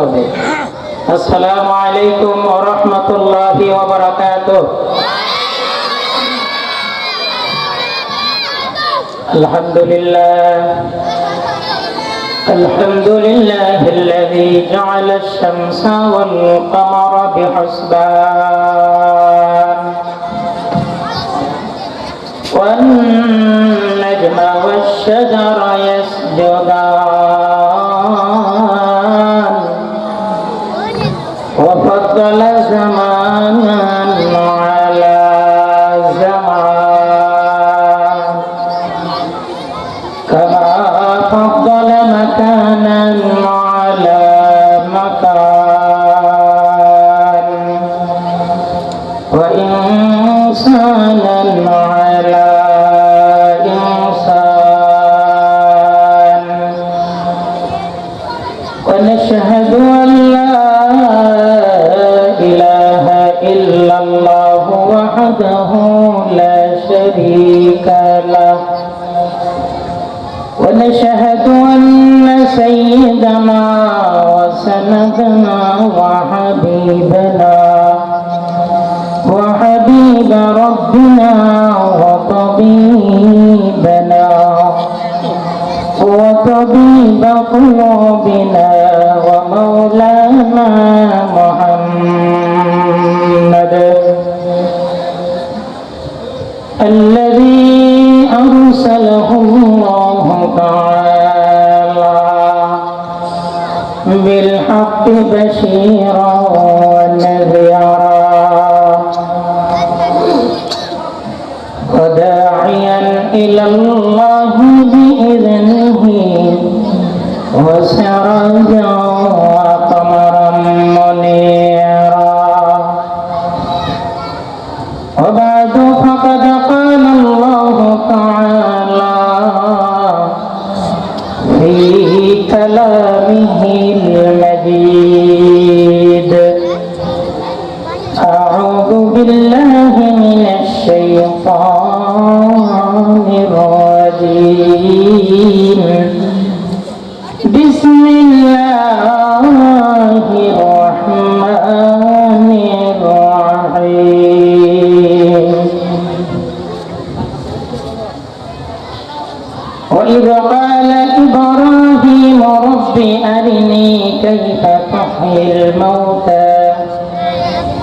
হবে। আসসালামু আলাইকুম ওয়া রাহমাতুল্লাহি ওয়া বারাকাতুহু। الحمد لله الذي جعل الشمس والقمر بحسبان والنجم والشجر يسجدان وفضل زمانا على زمان كما فضل مكانا على مكان وإنسانا على إنسان ونشهد أن لا إله إلا الله وحده لا شريك له ونشهد أن سيدنا وسندنا وحبيب ربنا وطبيب قلوبنا ومولانا محمد الذي أرسله الله تعالى بالحق بشيرا ونذيرا وداعيا إلى الله بإذنه وسراجا وقمرا منيرا وبعد فقد قال الله تعالى في كلامه المجيد أعوذ بالله من الشيطان الرجيم بسم الله الرحمن الرحيم وإذ قال إبراهيم رب أرني كيف تحيي الموتى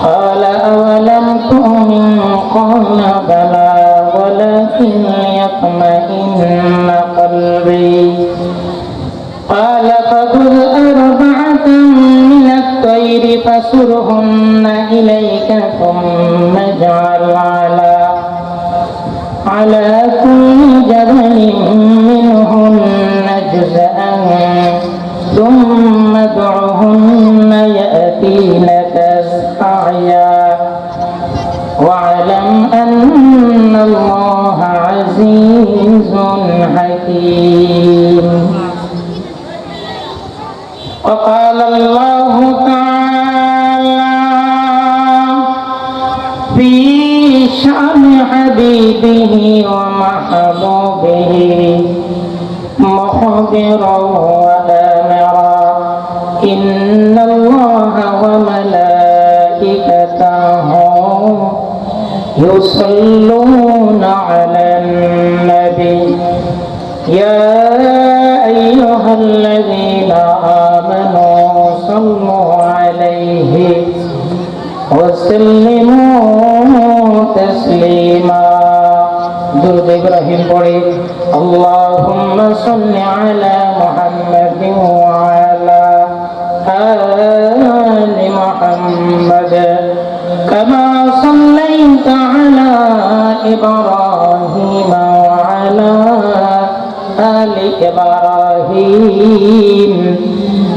قال أولم تؤمن قال بلى ولكن ليطمئن قلبي قال فخذ أربعة من الطير فصرهن إليك ثم اجعل على كل جبل منهن جزءا ثم ادعهن يأتينك سعيا واعلم أن الله عزيز حكيم وقال الله تعالى في شأن حبيبه ومحبوبه مخبرا وآمرا إن الله وملائكته يصلون على النبي يا أيها الذين آمنوا صلوا عليه وسلموا تسليما درود إبراهيم পড়ে اللهم صل على محمد وعلى آل محمد كما صليت على إبراهيم وعلى آل إبراهيم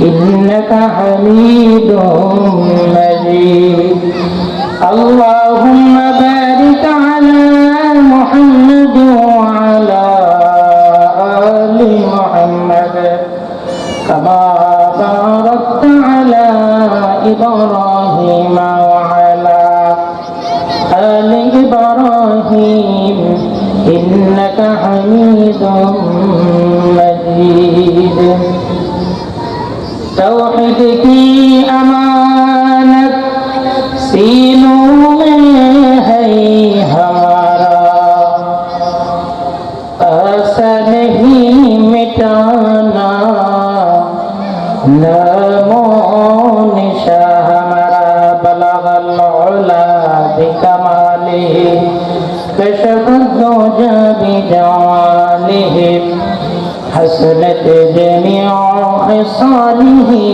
إنك حميد مجيد اللهم بارك على محمد وعلى آل محمد كما باركت على إبراهيم وعلى آل إبراهيم إنك حميد مجيد توحيد की मोनिशा हमारा बलगल उला बिकमालिही कशफद्दुजा बिजमालिही हसनत जमीउ खिसालिही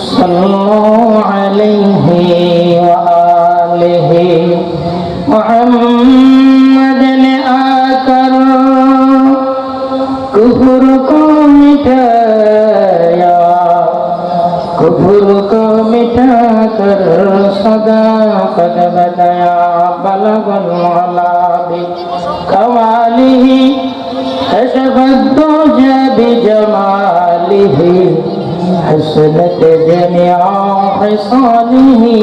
सल्लल्लाहु अलैहि व आलिहि मुहम्मद ने आकर कुफर को मिटाया, कुफर को मिटाकर सदाकत बताया। बलगल उला बिकमालिही कशफद्दुजा बिजमालिही हसनत जमीउ खिसालिही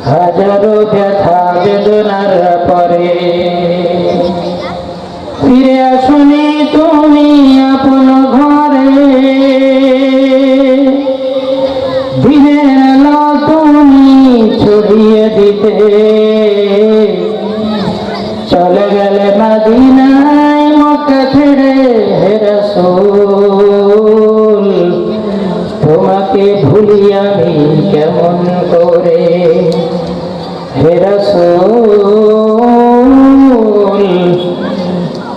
হাজারো ব্যথা বেদনার পরে ফিরে আসুনি তুমি আপন ঘরে, দিনের আলো তুমি ছড়িয়ে দিতে চলে গেলে মদিনায় মক্কা ছেড়ে। হে রাসূল তোমাকে ভুলি আমি কেমন করে, হে রাসূল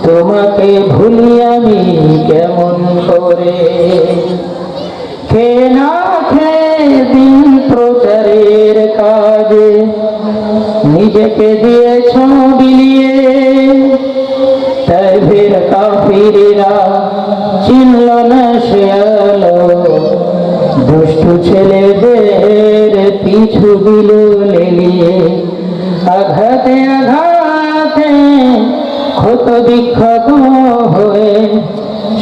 তোমাকে ভুলি আমি কেমন করে। খেয়ে না খেয়ে দিন প্রচারের কাজে নিজেকে দিয়েছ বিলিয়ে, তাইফের কাফিরেরা চিনল না সে আলো, দুষ্টু ছেলেদের পিছু দিল লেলিয়ে। আঘাতে আঘাতে ক্ষত বিক্ষত হয়ে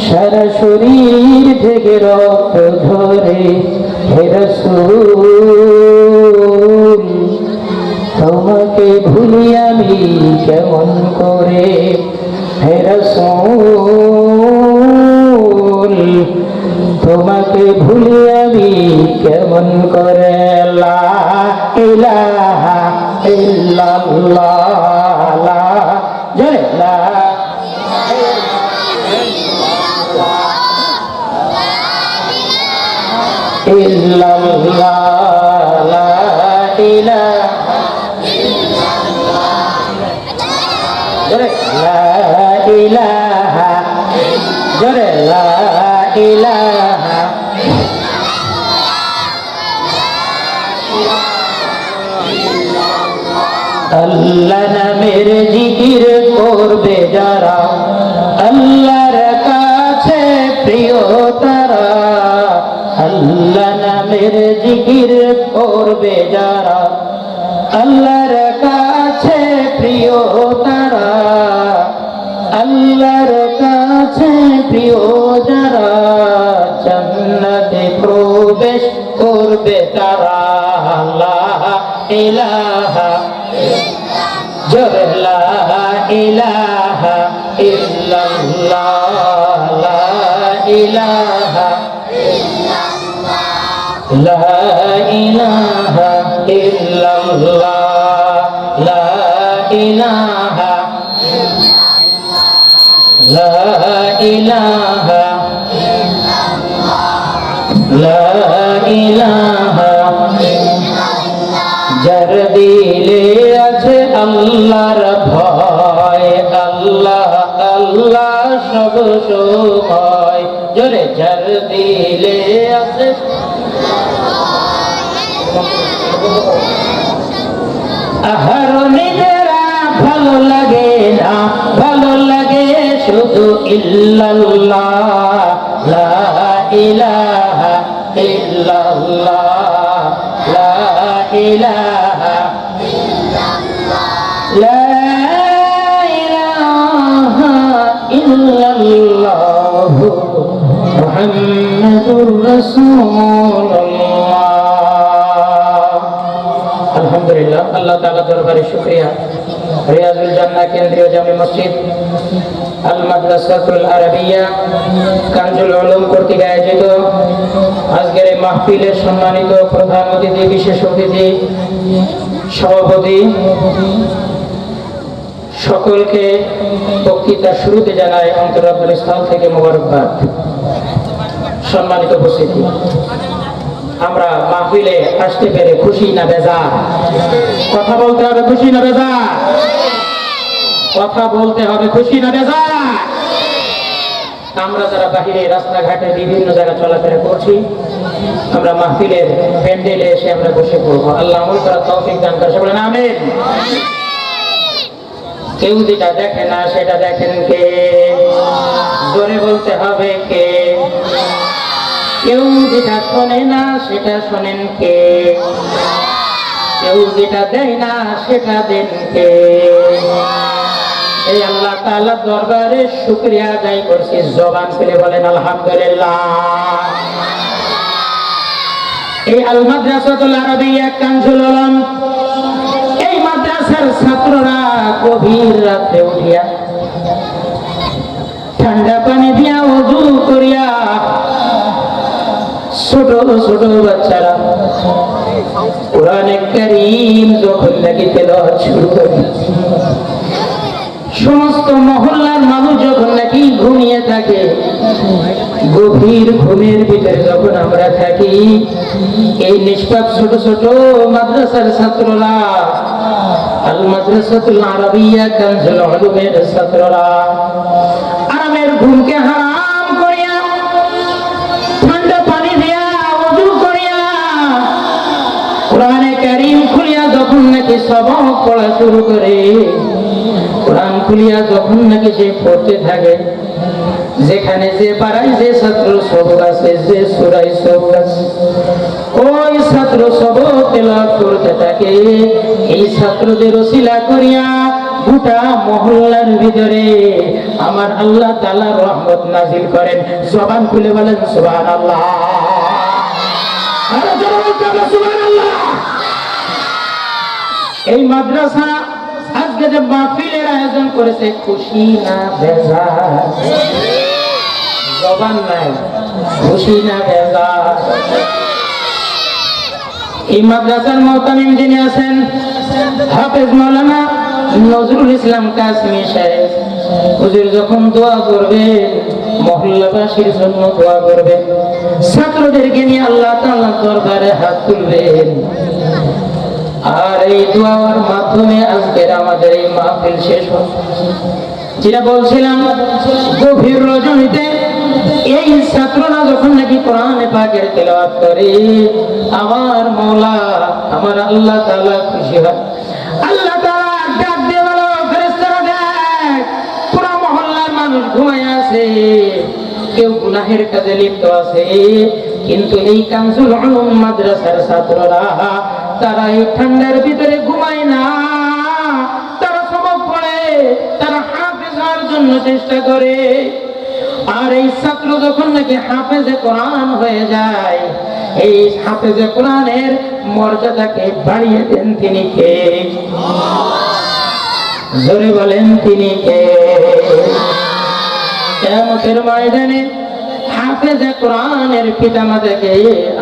সারা শরীর থেকে রক্ত ঝরে। হে রাসূল তোমাকে ভুলি আমি কেমন করে, হে রাসূল তোমাকে ভুলি আমি কেমন করে। লা ইলাহা ইল্লাল্লাহ, লা জয় লা ইল্লাল্লাহ, লা ইলাহা জয় লা ইলাহা জয় লা ইলাহা। আল্লাহ নামের জিকির করবে যারা, আল্লাহর কাছে প্রিয় তারা। আল্লাহ নামের জিকির করবে যারা, আল্লাহর কাছে প্রিয় তারা। আল্লাহর কাছে প্রিয় যারা, জান্নাতে প্রবেশ করবে তারা। লা ইলাহা জয় লা ইলাহা ইল্লাল্লাহ, লা ইলাহা লা ইলাহা ইল্লাল্লাহ, লা ইলাহা লা ইলাহা লা ইলাহা। যার দিলে আছে আল্লাহর ভয়, আল্লাহ আল্লাহ সব সময়। জোরে যার দিলে আছে আহার নিজেরা ভালো লাগে না, ভালো লাগে শুধু ইল্লাল্লাহ, লা ইলাহা ইল্লাল্লাহ, লা ইলাহা লা ইলাহা ইল্লাল্লাহ মুহাম্মাদুর রাসূলুল্লাহ। আলহামদুলিল্লাহ, আল্লাহ তাআলা দরবারে শুকরিয়া। রিয়াজুল জান্নাহ কেন্দ্রীয় জামে মসজিদ আল মাদ্রাসাতুল আরাবিয়া কানজুল উলুম কর্তৃক আয়োজিত আজকের এই মাহফিলের সম্মানিত প্রধান অতিথি, বিশেষ অতিথি, সভাপতি, সকলকে বক্তৃতার শুরুতে জানাই অন্তরাত্মার স্থল থেকে মোবারকবাদ। সম্মানিত উপস্থিতি, আমরা মাহফিলে আসতে পেরে খুশি না বেজার? কথা বলতে হবে খুশি না বেজার? কথা বলতে হবে খুশি না বেজার? আমরা যারা বাহিরে রাস্তাঘাটে বিভিন্ন জায়গায় চলাফেরা করছি, আমরা মাহফিলের প্যান্ডেলে এসে আমরা বসে পড়বো। আল্লাহ আমল করার তৌফিক দান করে, বলেন আমিন। কেউ যেটা দেখে না সেটা দেখেন কে? জোরে বলতে হবে কে? কেউ যেটা শোনে না সেটা শোনেন কে? কেউ যেটা দেয় না সেটা দেন কে? এই আল্লাহ তাআলার দরবারে শুকরিয়া আদায় করছি। জবান খুলে বলেন আলহামদুলিল্লাহ। এই আল মাদ্রাসাতুল আরাবিয়া কানজুল উলুম, এই মাদ্রাসার ছাত্ররা গভীর রাতে উঠিয়া ঠান্ডা পানি দিয়া ওযু করিয়া, ছোট ছোট বাচ্চারা কোরআনে কারীম যখন নাকি তেলাওয়াত শুরু করে, সমস্ত মহল্লার মানুষ যখন নাকি ঘুমিয়ে থাকে, গভীর ঘুমের ভিতরে যখন আমরা থাকি, এই নিষ্পাপ ছোট ছোট মাদ্রাসার ছাত্ররা, আল মাদ্রাসাতুল আরাবিয়া কানজুল উলুমের ছাত্ররা আরামের ঘুমকে হারাম করিয়া ঠান্ডা পানি দিয়া ওযু করিয়া কোরআনে কারীম খুলিয়া যখন নাকি সবক পড়া শুরু করে, কোরআন খুলিয়া যখন নাকি সে পড়তে থাকে, যেখানে যে পাড়ায় যে ছাত্র সবক আছে, যে সূরায় সবক আছে, ওই ছাত্র সবক তেলাওয়াত করতে থাকে। এই ছাত্রদের ওসিলা করিয়া গোটা মহল্লার ভিতরে আমার আল্লাহ তাআলা রহমত নাজিল করেন। জবান খুলে বলেন সুবহানাল্লাহ। আরে জোরে বলতে হবে সুবহানাল্লাহ। এই মাদ্রাসা আজকে যে মাহফিলের আয়োজন করেছে, খুশি না বেজার? জবান নাই, খুশি না বেজার? এই মাদ্রাসার মুহতামিম যিনি আছেন, হাফেজ মাওলানা নজরুল ইসলাম কাসেমী সাহেব, হুজুর যখন দোয়া করবেন, মহল্লাবাসীর জন্য দোয়া করবেন, ছাত্রদেরকে নিয়ে আল্লাহ তাআলার দরবারে হাত তুলবেন, আর এই দোয়ার মাধ্যমে আজকের আমাদের এই মাহফিল শেষ হবে। যেটা বলছিলাম, গভীর রজনীতে এই ছাত্ররা যখন নাকি কোরআনে পাকের তেলাওয়াত করে, আমার মাওলা আমার আল্লাহ তাআলা খুশি হয়। আল্লাহ তাআলা ডাক দিয়ে বলো, ফেরেশতারা দেখ, পুরো মহল্লার মানুষ ঘুমায় আছে, কেউ গুনাহের কাজে লিপ্ত আছে, কিন্তু এই কানজুল উলুম মাদ্রাসার ছাত্ররা তারা এই ঠান্ডার ভিতরে ঘুমায় না, তারা সবক পড়ে, তারা হাফেজ হওয়ার জন্য চেষ্টা করে। আর এই ছাত্র যখন নাকি হাফেজে কোরআন হয়ে যায়, এই হাফেজে কোরআনের মর্যাদাকে বাড়িয়ে দেন তিনি কে? জোরে বলেন তিনি কে? কিয়ামতের ময়দানে হাফেজে কোরআনের পিতামাতাকে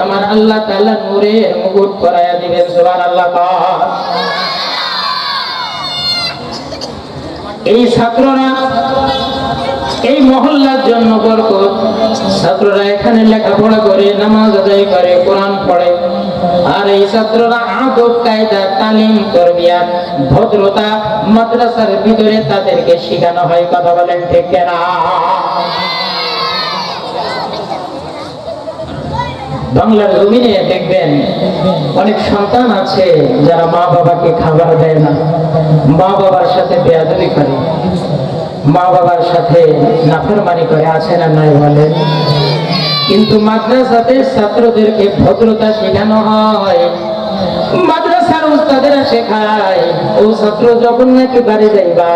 আমার আল্লাহ তাআলা নূরের মুকুট পরায়া দিবেন। সুবহানাল্লাহ। এই ছাত্ররা এই মহল্লার জন্য বরকত। ছাত্ররা এখানে লেখাপড়া করে, নামাজ আদায় করে, কোরআন পড়ে, আর এই ছাত্ররা আদব কায়দা তালিম তরবিয়াত ভদ্রতা মাদ্রাসার ভিতরে তাদেরকে শেখানো হয়। কথা বলেন ঠিক কিনা? বাংলার জমিনে দেখবেন অনেক সন্তান আছে যারা মা বাবাকে খাবার দেয় না, মা বাবার সাথে বেয়াদবি করে, মা বাবার সাথে নাফরমানি করে, আছে না নাই বলেন? কিন্তু মাদ্রাসাতে ছাত্রদেরকে ভদ্রতা শেখানো হয়, মাদ্রাসার উস্তাদেরা শেখায়, ও ছাত্র যখন নাকি বাড়ি যাইবা,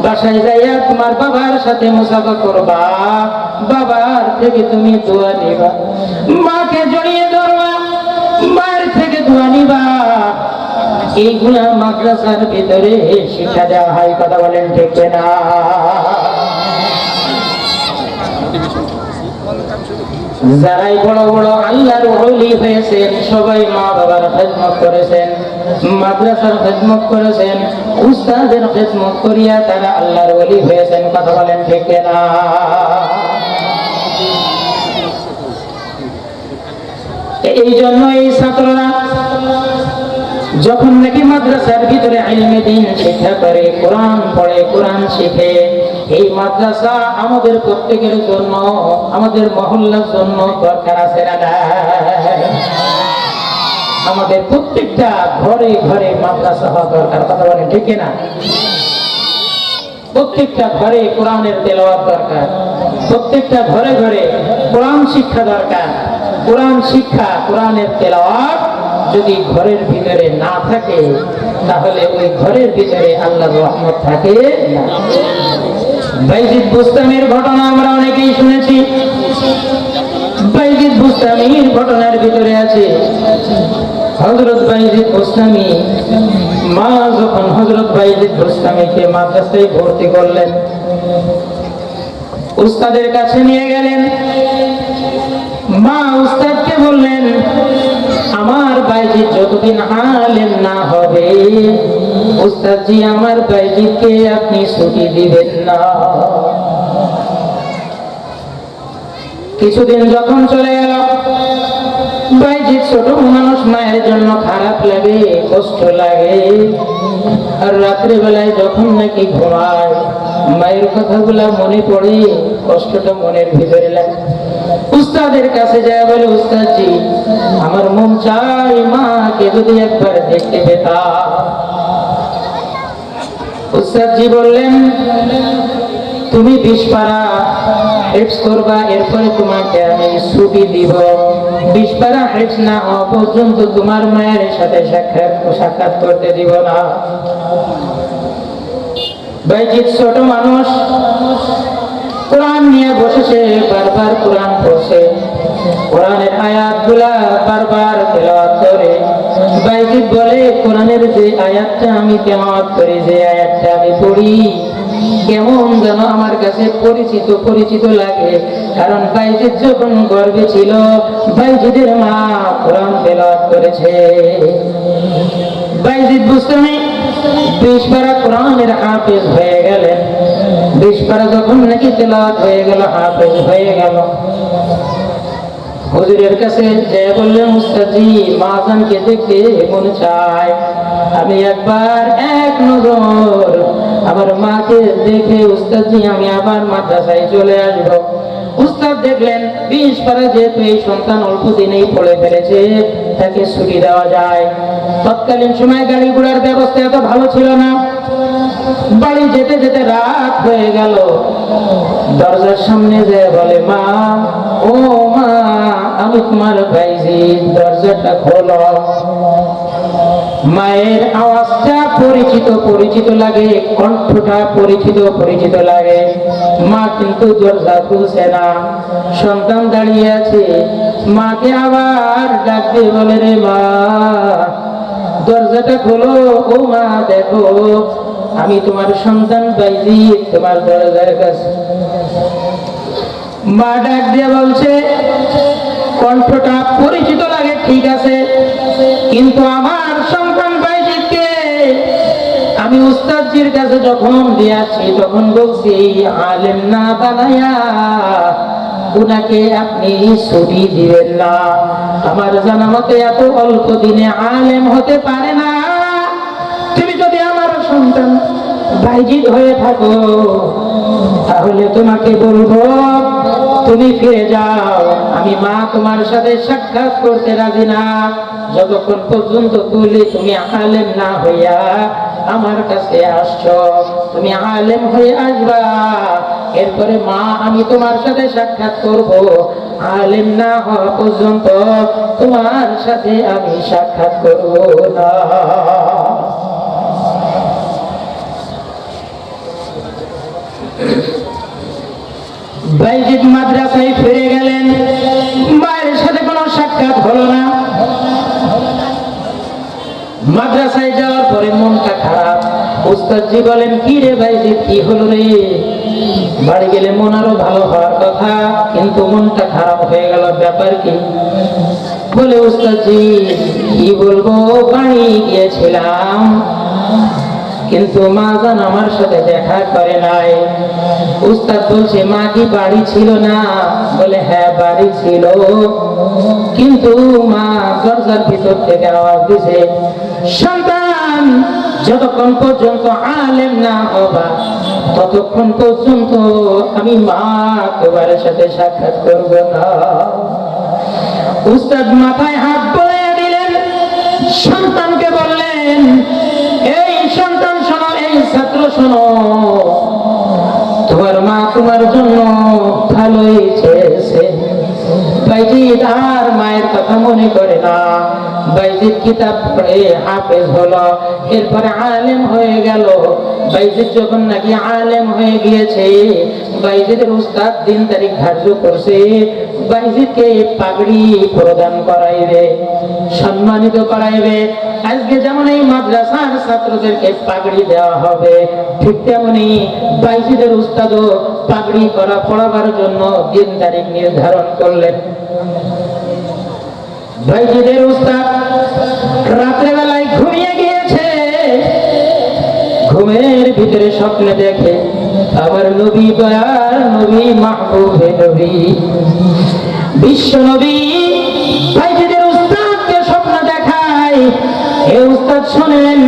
বাসায় যাইয়া তোমার বাবার সাথে মুসাফা করবা, বাবার থেকে তুমি দোয়া নিবা, মাকে জড়িয়ে ধরবা, মায়ের থেকে দোয়া নিবা, এইগুলা মাদ্রাসার ভিতরে শিক্ষা দেওয়া হয়। কথা বলেন ঠিক না? যারাই বড় বড় আল্লাহর ওলি হয়েছেন, সবাই মা বাবার খেদমত করেছেন। মাদ্রাসার খেদমত করেছেন, উস্তাদের খেদমত করিয়া তারা আল্লাহর ওলি হয়েছেন। কথা বলেন ঠিক না? এই জন্য এই ছাত্ররা যখন নাকি মাদ্রাসার ভিতরে ইলমে দ্বীন শিক্ষা করে, কোরআন পড়ে, কোরআন শিখে, এই মাদ্রাসা আমাদের প্রত্যেকের জন্য, আমাদের মহল্লার জন্য দরকার আছে না? আমাদের প্রত্যেকটা ঘরে ঘরে মাদ্রাসা হওয়া দরকার। কথা বলেন ঠিক না? প্রত্যেকটা ঘরে কোরআনের তেলাওয়াত দরকার, প্রত্যেকটা ঘরে ঘরে কোরআন শিক্ষা দরকার। কোরআন শিক্ষা, কোরআনের তেলাওয়াত যদি ঘরের ভিতরে না থাকে, তাহলে ওই ঘরের ভিতরে আল্লাহর রহমত থাকে না। বাইজিদ বুস্তামির ঘটনা আমরা অনেকেই শুনেছি। বাইজিদ বুস্তামির ঘটনার ভিতরে আছে হযরত বাইজিদ বুস্তামি, মা যখন হযরত বাইজিদ বুস্তামিকে মাদ্রাসায় ভর্তি করলেন, উস্তাদের কাছে নিয়ে গেলেন। মা উস্তাদকে বললেন, আমার বাইজিদ যতদিন আলেম না হবে, উস্তাদজি আমার বাইজিদকে আপনি ছুটি দিবেন না। কিছুদিন যখন চলে গেল, বাইজিদ ছোট মানুষ, মায়ের জন্য খারাপ লাগে, কষ্ট লাগে। আর রাত্রে বেলায় যখন নাকি ঘুমায়, মায়ের কথাগুলা মনে পড়ে, কষ্টটা মনের ভিতরে লাগে। উস্তাদের কাছে যায়, বলে, উস্তাদজি আমার মন চাই মাকে যদি একবার দেখতে পেতাম। উস্তাদজি বললেন, তুমি 20 পারা হিফজ করবা, এরপরে তোমাকে আমি ছুটি দিব। 20 পারা হিফজ না হওয়া পর্যন্ত তোমার মায়ের সাথে সাক্ষাৎ করতে দিব না। বাইজিদ ছোট মানুষ, কোরআন নিয়ে বসেছে, বারবার কোরআন পড়ছে, কোরআনের আয়াতগুলা বারবার তেলাওয়াত করে। বাইজিদ বলে, কোরআনের যে আয়াতটা আমি তেলাওয়াত করি, যে আয়াতটা আমি পড়ি, কেমন যেন আমার কাছে পরিচিত পরিচিত লাগে। কারণ বাইজিদ যখন গর্ভে ছিল, বাইজিদের মা কোরআন তেলাওয়াত করেছে। বাইজিদ বুস্তামি 20 পারা কোরআনের হাফেজ হয়ে গেলেন। 20 পারা যখন নাকি তেলাওয়াত হয়ে গেল, হাফেজ হয়ে গেল, হুজুরের কাছে যে বললেন, উস্তাদজি মাজানকে দেখতে মনে চায়, আমি একবার এক নজর আমার মাকে দেখে উস্তাদজি আমি আবার মাদ্রাসায় চলে আসবো। উস্তাদ দেখলেন 20 পারা যেহেতু এই সন্তান অল্প দিনেই পড়ে ফেলেছে, তাকে ছুটি দেওয়া যায়। তৎকালীন সময় গাড়ি ঘোড়ার ব্যবস্থা এত ভালো ছিল না। বাড়ি যেতে যেতে রাত হয়ে গেল। দরজার সামনে যে বলে, মা, ও মা, আমি তোমার বাইজিদ, দরজাটা খোলো। মায়ের আওয়াজটা পরিচিত পরিচিত লাগে, কণ্ঠটা পরিচিত পরিচিত লাগে। মা কিন্তু দরজা খুলছে না, সন্তান দাঁড়িয়ে আছে। মাকে আবার ডাক দিয়ে বলে, রে মা, দরজাটা খোলো। ও মা, দেখো আমি তোমার সন্তান বাইজিদ তোমার দরজার কাছে। মা ডাক দিয়ে বলছে, কণ্ঠটা পরিচিত লাগে ঠিক আছে, কিন্তু আমার সন্তান বাইজিদকে আমি উস্তাদজির কাছে যখন দিয়েছি, তখন বলছি আলেম না বানায়া উনাকে আপনি ছুটি দিবেন না। আমার জানা মতে এত অল্প দিনে আলেম হতে পারে না। তুমি যদি আমার সন্তান বাইজিদ হয়ে থাকো, তাহলে তোমাকে বলবো তুমি ফিরে যাও। আমি মা তোমার সাথে সাক্ষাৎ করতে রাজি না, যতক্ষণ পর্যন্ত তুমি আলেম না হইয়া আমার কাছে আসছো। তুমি আলেম হয়ে আসবা, এরপরে মা আমি তোমার সাথে সাক্ষাৎ করব। আলেম না হওয়া পর্যন্ত তোমার সাথে আমি সাক্ষাৎ করব না। বাইজিদ মাদ্রাসায় ফিরে গেলেন, মায়ের সাথে কোনো সাক্ষাৎ হলো না। মাদ্রাসায় যাওয়ার পরে মনটা খারাপ। উস্তাদজি বলেন, কি রে বাইজিদ, কি হলো রে? বাড়ি গেলে মন আরো ভালো হওয়ার কথা, কিন্তু মনটা খারাপ হয়ে গেল। ব্যাপার কি? বলে উস্তাদজি কি বলবো, বাড়ি গিয়েছিলাম কিন্তু মা জান আমার সাথে দেখা করে নাই। উস্তাদ বলছে মা কি বাড়ি ছিল না? বলে হ্যাঁ বাড়ি ছিল, কিন্তু মা দরজার ভিতর থেকে আওয়াজ দিছে, সন্তান যতক্ষণ পর্যন্ত আলেম না হবা ততক্ষণ পর্যন্ত আমি মা তোমার সাথে সাক্ষাৎ করব না। উস্তাদ মাথায় হাত বুলিয়ে দিলেন, সন্তানকে বললেন, এই সন্তান শোনো, এই ছাত্র শোনো, তোমার মা তোমার জন্য ভালোই চেয়েছে। বাইজিদ আর মায়ের কথা মনে করে না। বাইজিদ কিতাব পড়ে হাফেজ হলো, এরপরে আলেম হয়ে গেল। বাইজিদ যখন নাকি আলেম হয়ে গিয়েছে, বাইজিদের উস্তাদ দিন তারিখ ধার্য করছে, বাইজিদকে পাগড়ি প্রদান করাইবে, সম্মানিত করাইবে। আজকে যেমন এই মাদ্রাসার ছাত্রদেরকে পাগড়ি দেওয়া হবে, ঠিক তেমনি বাইজিদের উস্তাদও পাগড়ি করা পড়াবার জন্য দিন তারিখ নির্ধারণ করলেন। বাইজিদের উস্তাদ রাত্রেবেলায় ঘুমিয়ে গিয়েছে, ঘুমের ভিতরে স্বপ্নে দেখে আমার নবী, দয়ার নবী, মাহবুবে নবী, বিশ্ব নবী বাইজিদের উস্তাদকে স্বপ্ন দেখায়। এ উস্তাদ শোনেন,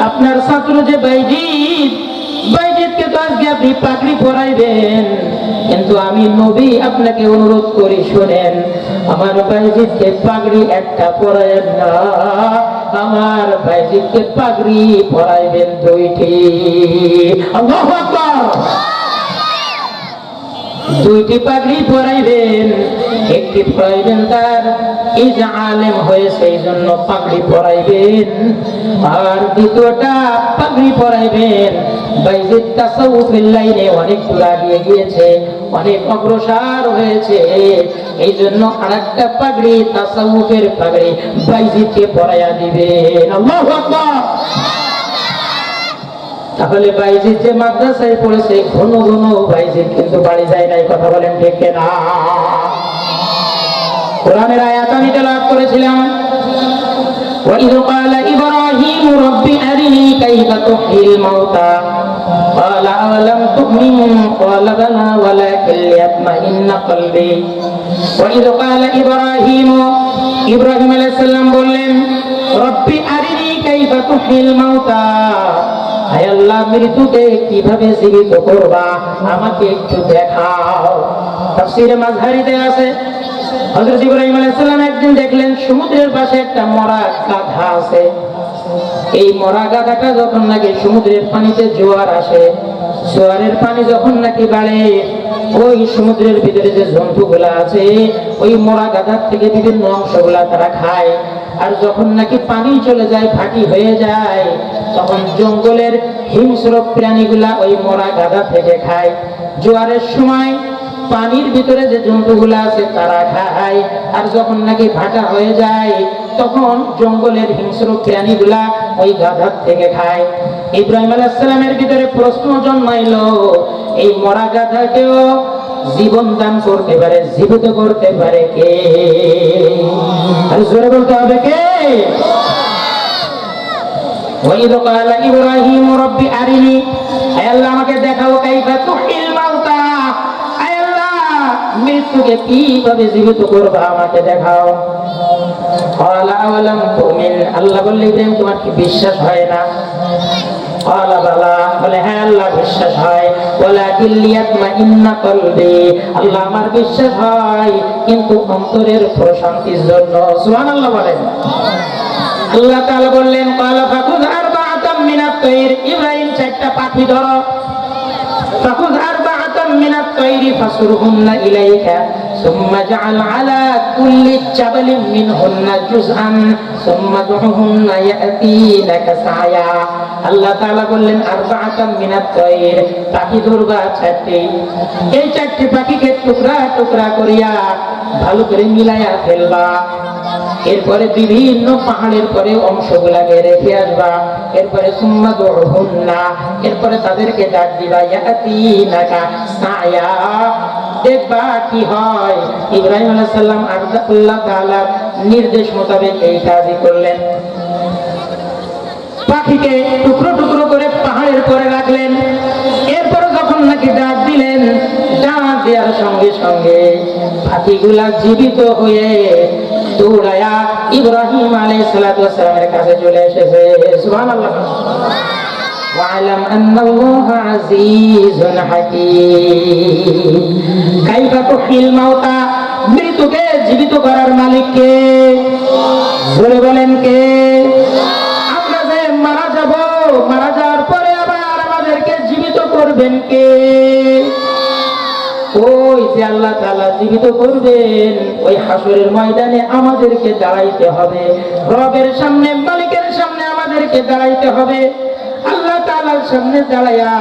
আপনার ছাত্র যে বাইজিদ, বাইজিদকে তো আজকে আপনি পাগড়ি পরাইবেন, কিন্তু আমি নবী আপনাকে অনুরোধ করি, শোনেন, আমার বাইজিদকে পাগড়ি একটা পরাইবেন না, আমার বাইজিদকে পাগড়ি পরাইবেন দুইটি। আল্লাহু আকবার। দুইটি পাগড়ি পরাইবেন, একটি পরাইবেন তার এই যে আলেম হয়েছে এই জন্য পাগড়ি পরাইবেন, আর দ্বিতীয়টা পাগড়ি পরাইবেন বাইজিদ তাসাউফের লাইনে অনেক দূর এগিয়ে গিয়েছে, অনেক অগ্রসর হয়েছে, এই জন্য আরেকটা পাগড়ি তাসাউফের পাগড়ি বাইজিদকে পরাইয়া দিবেন। আল্লাহু আকবার। তাহলে বাইজিদ যে মাদ্রাসায় পড়েছে, ঘন ঘন বাইজিদ কিন্তু বাড়ি যায় নাই, কথা বলেন ঠিক না? কোরআনের আয়াত আমি তেলাওয়াত করেছিলাম, وَإِذْ قَالَ إِبْرَاهِيمُ رَبِّ أَرِنِي كَيْفَ تُحْيِي الْمَوْتَى قَالَ أَوَلَمْ تُؤْمِنْ قَالَ بَلَى وَلَكِنْ لِيَطْمَئِنَّ قَلْبِي وَإِذْ قَالَ إِبْرَاهِيمُ ইব্রাহিম আলাইহিস সালাম বললেন, রব্বি আরিনি কাইফা তুহিল মাউতা, হে আল্লাহ মৃত্যুকে কিভাবে জীবিত করবা আমাকে একটু দেখাও। তাফসীরে মাযহারিতে আছে, হযরত ইব্রাহিম আলাইহিস সালাম একদিন দেখলেন সমুদ্রের পাশে একটা মরা গাধা আছে। এই মরা গাধাটা যখন নাকি সমুদ্রের পানিতে জোয়ার আসে, জোয়ারের পানি যখন নাকি বাড়ে, ওই সমুদ্রের ভিতরে যে জন্তুগুলা আছে ওই মরা গাধার থেকে বিভিন্ন অংশগুলা তারা খায়। আর যখন নাকি পানি চলে যায়, ভাটি হয়ে যায়, তখন জঙ্গলের হিংস্র প্রাণীগুলা ওই মরা গাধা থেকে খায়। জোয়ারের সময় পানির ভিতরে যে জন্তুগুলা আছে তারা খায়, আর যখন নাকি ভাটা হয়ে যায় তখন জঙ্গলের হিংস্র প্রাণীগুলা ওই গাধার থেকে খায়। ইব্রাহিম আলাইহিস সালামের ভিতরে প্রশ্ন জন্মাইলো, এই মরা গাধাকেও জীবন দান করতে পারে, জীবিত করতে পারে কে? আর জোরে বলতে হবে কে? وَإِذْ قَالَ إِبْرَاهِيمُ رَبِّ أَرِنِي, হে আল্লাহ আমাকে দেখাও, কাইফা তুহিল মাউতা, হে আল্লাহ মৃত্যুকে কিভাবে জীবিত করবা আমাকে দেখাও। قَالَ أَوَلَمْ تُؤْمِنْ, আল্লাহ বললেন ইব্রাহিম তোমার কি বিশ্বাস হয় না? قَالَ بَلَى, বলে হ্যাঁ আল্লাহ বিশ্বাস হয়, ওয়ালাকিন লিয়াতমাইন্না কলবি, আল্লাহ আমার বিশ্বাস হয় কিন্তু অন্তরের প্রশান্তির জন্য। সুবহানাল্লাহ বলেন। আল্লাহ তাআলা বললেন, ক্বালা ফাখুয আরবাআতাম মিনাত তায়র, ইব্রাহিম চারটা পাখি ধরো, ফাখুয আরবাআতাম মিনাত তায়রি ফাসুরহুন্না ইলাইকা, সুম্মা জাআল আলা কুল্লি জাবালিন মিনহুন্না জুজআন সুম্মা দুহুন্না ইয়াতিনাকা সায়া। আল্লাহ তাআলা বললেন আরবাআতাম মিনাত তায়র, পাখি ধরবা চারটি, এই চারটি পাখিকে টুকরা টুকরা করিয়া ভালো করে মিলাইয়া ফেলবা। এরপরে বিভিন্ন পাহাড়ের পরে অংশগুলাকে রেখে আসবা। এরপরে সুম্মা দুহুন্না, এরপরে তাদেরকে ডাক দিবা ইয়াতিনাকা সায়া, দেখবা কি হয়। ইব্রাহিম আলাইহিস সালাম আল্লাহ তাআলার নির্দেশ মোতাবেক এই কাজই করলেন। পাখিকে টুকরো টুকরো করে পাহাড়ের পরে রাখলেন। এরপরে যখন নাকি ডাক দিলেন, ডাক দেওয়ার সঙ্গে সঙ্গে পাখিগুলা জীবিত হয়ে দৌড়ায়া ইব্রাহিম আলাইহিস সালামের কাছে চলে এসেছে। সুবহানাল্লাহ। ওয়া'লাম আন্নাল্লাহা আজিজুন হাকীম। কাইফা তুহিল মাউতা, মৃতকে জীবিত করার মালিক কে? জোরে বলেন কে? আমরা যে মারা যাব, মারা যাওয়ার পরে আবার আমাদেরকে জীবিত করবেন কে? ওই যে আল্লাহ তাআলা জীবিত করবেন, ওই হাসরের ময়দানে আমাদেরকে দাঁড়াইতে হবে। রবের সামনে, মালিকের সামনে আমাদেরকে দাঁড়াইতে হবে। আল্লাহ তাআলার সামনে দাঁড়ায়া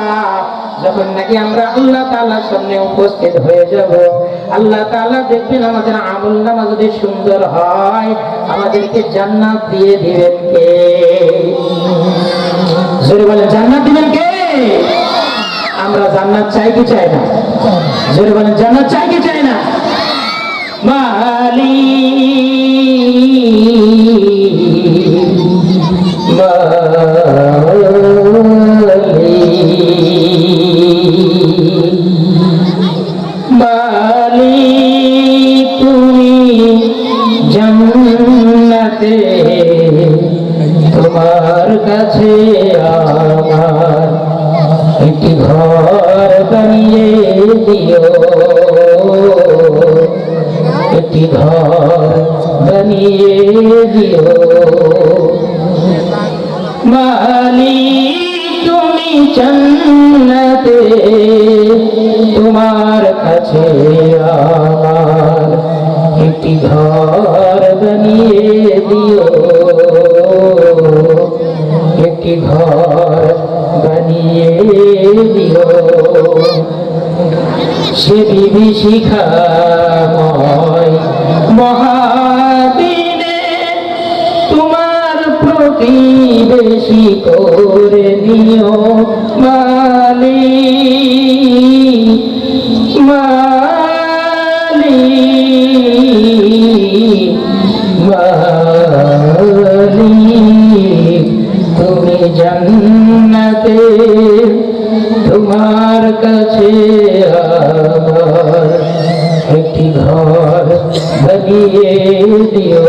যখন নাকি আমরা আল্লাহ তাআলার সামনে উপস্থিত হয়ে যাব, আল্লাহ তাআলা দেখবেন আমাদের আমলনামা যদি সুন্দর হয়, আমাদেরকে জান্নাত দিয়ে দিবেন কে? জোরে বলেন জান্নাত দিবেন কে? আমরা জান্নাত চাই কি চাই না? জোরে বলেন জান্নাত চাই কি চাই না? জান্নাতে তোমার কাছে আমার একটি ঘর বানিয়ে দিও, একটি ঘর বানিয়ে দিও। মালিক তুমি জান্নাতে তোমার কাছে আমার একটি ঘর বানিয়ে দিও, একটি ঘর বানিয়ে দিও। সে বিভীষিকাময় মহাদিনে তোমার প্রতিবেশী করে নিও মালিক, মালিক, মালিক তুমি জান্নাতে তোমার কাছে আমার একটি ঘর বানিয়ে দিও,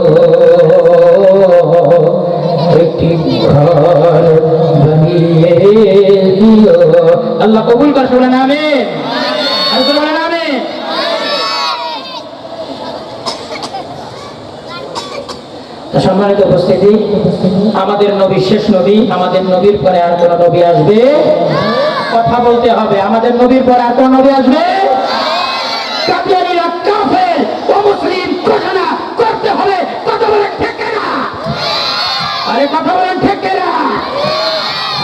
একটি ঘর বানিয়ে দিও। আল্লাহ কবুল করে বলেন আমিন। আর বলেন আমিন। সম্মানিত উপস্থিতি, আমাদের নবী শেষ নবী, আমাদের নবীর পরে আর কোন নবী আসবে? কথা বলতে হবে, আমাদের নবীর পরে আর কোন নবী আসবে? কাদিয়ানীরা কাফের, অমুসলিম ঘোষণা করতে হবে। কথা বলেন ঠিক না? আরে কথা বলেন ঠিক না?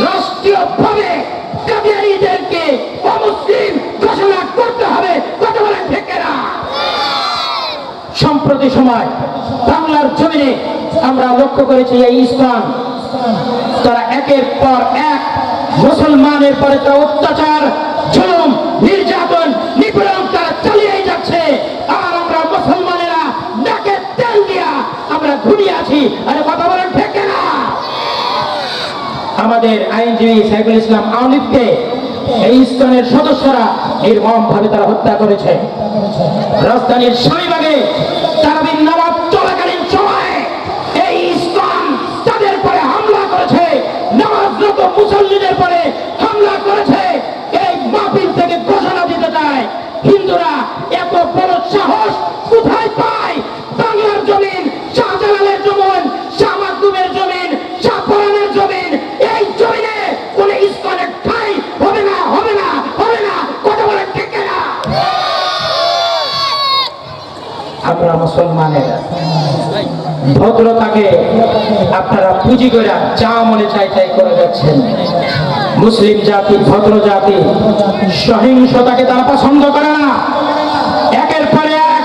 রাষ্ট্রীয়ভাবে কাদিয়ানীদেরকে অমুসলিম ঘোষণা করতে হবে। কথা বলেন ঠিক না? সম্প্রতি সময় বাংলার জমিনে আমরা লক্ষ্য করেছি এই ইসলাম, তারা একের পর এক মুসলমানের পরে তারা অত্যাচার, জুলুম, নির্যাতন, নিপীড়ন তারা চালিয়েই যাচ্ছে। আর আমরা মুসলমানেরা নাকে তেল দিয়া আমরা ঘুরিয়ে আছি। আরে কথা বলেন ঠিক না? আমাদের আইনজীবী সাইফুল ইসলাম আওলিফকে এই ইসলামের সদস্যরা নির্মম ভাবে তারা হত্যা করেছে। রাজধানীর শাহীবাগে তারাবির নামাজ চলাকালীন সময়ে এই ইসলাম তাদের পরে হামলা করেছে, নামাজরত মুসল্লিদের পরে হামলা করেছে। এই মাহফিল থেকে ঘোষণা দিতে চায়, হিন্দুরা এত বড় সাহস কোথায় পায়? বাংলার জমিন, শাহজালালের জমিন, শাহ মাকদুমের জমিন, শাহপরানের জমিন, এই জমিনে কোন ইসলামের ঠাঁই হবে না, হবে না, হবে না। কথা বলেন ঠিক না? আমরা মুসলমানেরা ভদ্রতাকে আপনারা পুঁজি করে যা মনে চাই তাই করে যাচ্ছেন। মুসলিম জাতি ভদ্র জাতি, সহিংসতাকে তারা পছন্দ করে না। একের পরে এক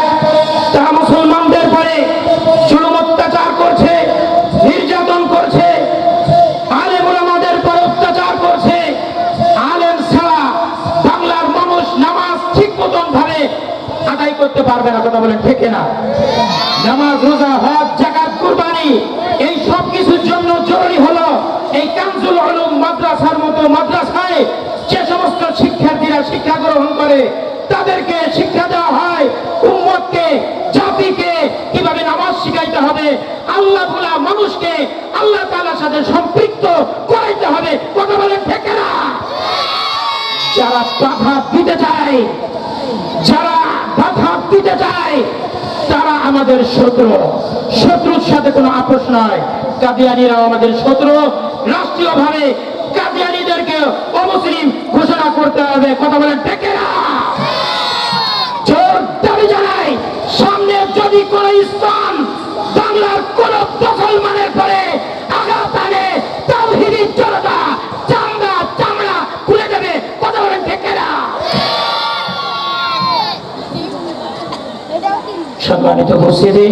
তারা মুসলমানদের পরে জুলুম অত্যাচার করছে, নির্যাতন করছে, আলেম ওলামাদের পরে অত্যাচার করছে। আলেম ছাড়া বাংলার মানুষ নামাজ ঠিক মতন ভাবে আদায় করতে পারবে না। কথা বলেন ঠিক না? নামাজ, রোজা, হজ, যাকাত, কুরবানি এই সব কিছুর জন্য জরুরি হলো এই কানজুল উলুম মাদ্রাসার মতো মাদ্রাসায় যে সমস্ত শিক্ষার্থীরা শিক্ষা গ্রহণ করে তাদেরকে শিক্ষা দেওয়া হয় উম্মতকে, জাতিকে কিভাবে নামাজ শিখাইতে হবে, আল্লাহ ভোলা মানুষকে আল্লাহ তাআলার সাথে সম্পৃক্ত করাইতে হবে। কথা বলেন ঠিক না? যারা বাধা দিতে চায়, যারা বাধা দিতে চায় তারা আমাদের শত্রু। শত্রুর সাথে কোনো আপোষ নয়। কাদিয়ানীরাও আমাদের শত্রু। রাষ্ট্রীয়ভাবে কাদিয়ানীদেরকে অমুসলিম ঘোষণা করতে হবে। কথা বলেন ঠিক না? জোর দাবি জানাই, সামনে যদি কোন ইসলাম বাংলার কোন মুসলমানের পরে আঘাত আনে তাওহীদি জনতা চামড়া খুলে দেবে। কথা বলেন ঠিক না? সম্মানিত উপস্থিতি,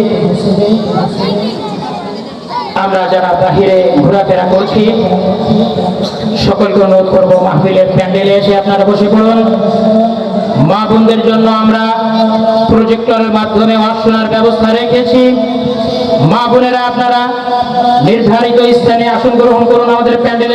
আমরা যারা বাহিরে ঘোরাফেরা করছি সকলকে অনুরোধ করবো মাহফিলের প্যান্ডেলে এসে আপনারা বসে পড়ুন। মা বোনদের জন্য আমরা প্রজেক্টরের মাধ্যমে ওয়াজ শোনার ব্যবস্থা রেখেছি। মা বোনেরা আপনারা নির্ধারিত স্থানে আসন গ্রহণ করুন আমাদের প্যান্ডেলে।